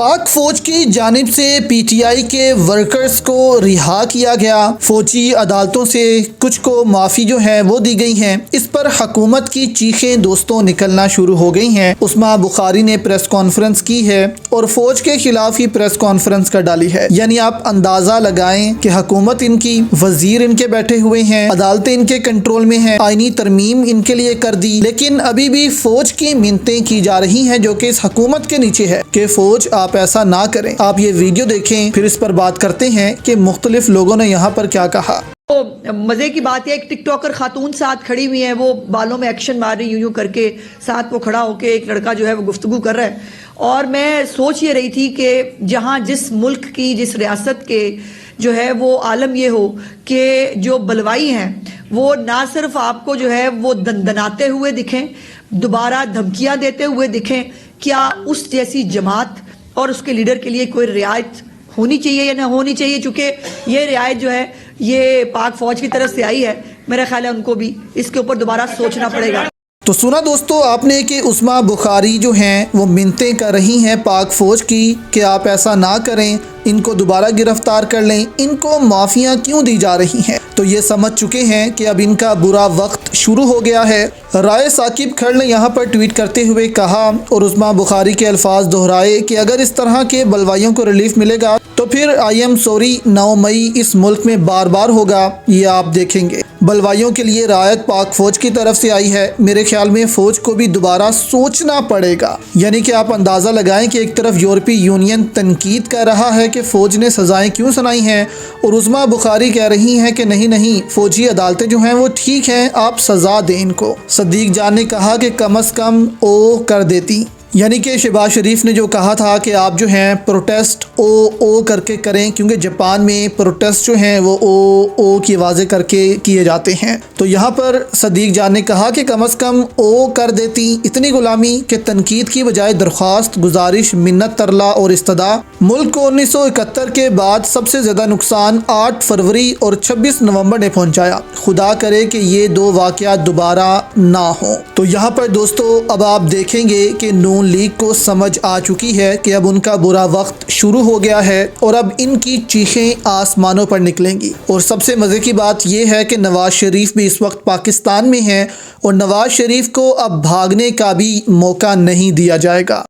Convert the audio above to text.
पाक फौज की जानिब से पीटीआई के वर्कर्स को रिहा किया गया। फौजी अदालतों से कुछ को माफ़ी जो है वो दी गई है। इस पर हुकूमत की चीखें दोस्तों निकलना शुरू हो गई हैं। उस्मा बुखारी ने प्रेस कॉन्फ्रेंस की है और फौज के खिलाफ ही प्रेस कॉन्फ्रेंस कर डाली है। यानी आप अंदाज़ा लगाएं कि हुकूमत इनकी, वजीर इनके बैठे हुए हैं, अदालतें इनके कंट्रोल में हैं, आईनी तरमीम इनके लिए कर दी, लेकिन अभी भी फौज की मिन्नतें की जा रही हैं जो कि इस हुकूमत के नीचे है कि फौज आप ऐसा ना करें। आप ये वीडियो देखें, फिर इस पर बात करते हैं कि मुख्तलिफ लोगों ने यहाँ पर क्या कहा। तो मज़े की बात है, एक टिकटॉकर खातून साथ खड़ी हुई है, वो बालों में एक्शन मार रही यूं करके, साथ वो खड़ा होके एक लड़का जो है वो गुफ्तगू कर रहा है। और मैं सोच ये रही थी कि जहाँ जिस मुल्क की, जिस रियासत के जो है वो आलम ये हो कि जो बलवाई हैं वो ना सिर्फ आपको जो है वो दनदनाते हुए दिखें, दोबारा धमकियाँ देते हुए दिखें, क्या उस जैसी जमात और उसके लीडर के लिए कोई रियायत होनी चाहिए या ना होनी चाहिए? चूँकि ये रियायत जो है ये पाक फौज की तरफ से आई है, मेरा ख्याल है उनको भी इसके ऊपर दोबारा सोचना पड़ेगा। तो सुना दोस्तों आपने कि उस्मा बुखारी जो हैं वो मिन्नतें कर रही हैं पाक फ़ौज की कि आप ऐसा ना करें, इनको दोबारा गिरफ्तार कर लें, इनको माफ़ियाँ क्यों दी जा रही हैं। तो ये समझ चुके हैं कि अब इनका बुरा वक्त शुरू हो गया है। राय साकिब खर ने यहाँ पर ट्वीट करते हुए कहा और उस्मा बुखारी के अल्फाज दोहराए कि अगर इस तरह के बलवाइयों को रिलीफ मिलेगा तो फिर आई एम सॉरी 9 मई इस मुल्क में बार बार होगा, ये आप देखेंगे। बलवाइयों के लिए रायत पाक फौज की तरफ से आई है। मेरे ख्याल में फ़ौज को भी दोबारा सोचना पड़ेगा। यानी कि आप अंदाज़ा लगाएं कि एक तरफ यूरोपीय यूनियन तनकीद कर रहा है कि फ़ौज ने सज़ाएं क्यों सुनाई हैं और उस्मा बुखारी कह रही हैं कि नहीं फ़ौजी अदालतें जो हैं वो ठीक हैं, आप सज़ा दें इनको। सदीक जान ने कहा कि कम अज़ कम ओ कर देती, यानी कि शहबाज शरीफ ने जो कहा था कि आप जो हैं प्रोटेस्ट ओ करके करें, क्योंकि जापान में प्रोटेस्ट जो हैं वो ओ की आवाज़ें करके किए जाते हैं। तो यहाँ पर सदीक जान ने कहा कि कम अज़ कम ओ कर देती। इतनी गुलामी कि तनकीद की बजाय दरख्वास्त, गुजारिश, मिन्नत, तरला और इस्तदा। मुल्क को 1971 के बाद सबसे ज़्यादा नुकसान 8 फरवरी और 26 नवंबर ने पहुँचाया। खुदा करे कि ये 2 वाक़यात दोबारा ना हों। तो यहाँ पर दोस्तों अब आप देखेंगे कि नून लीग को समझ आ चुकी है कि अब उनका बुरा वक्त शुरू हो गया है और अब इनकी चीखें आसमानों पर निकलेंगी। और सबसे मज़े की बात यह है कि नवाज शरीफ भी इस वक्त पाकिस्तान में हैं और नवाज शरीफ को अब भागने का भी मौका नहीं दिया जाएगा।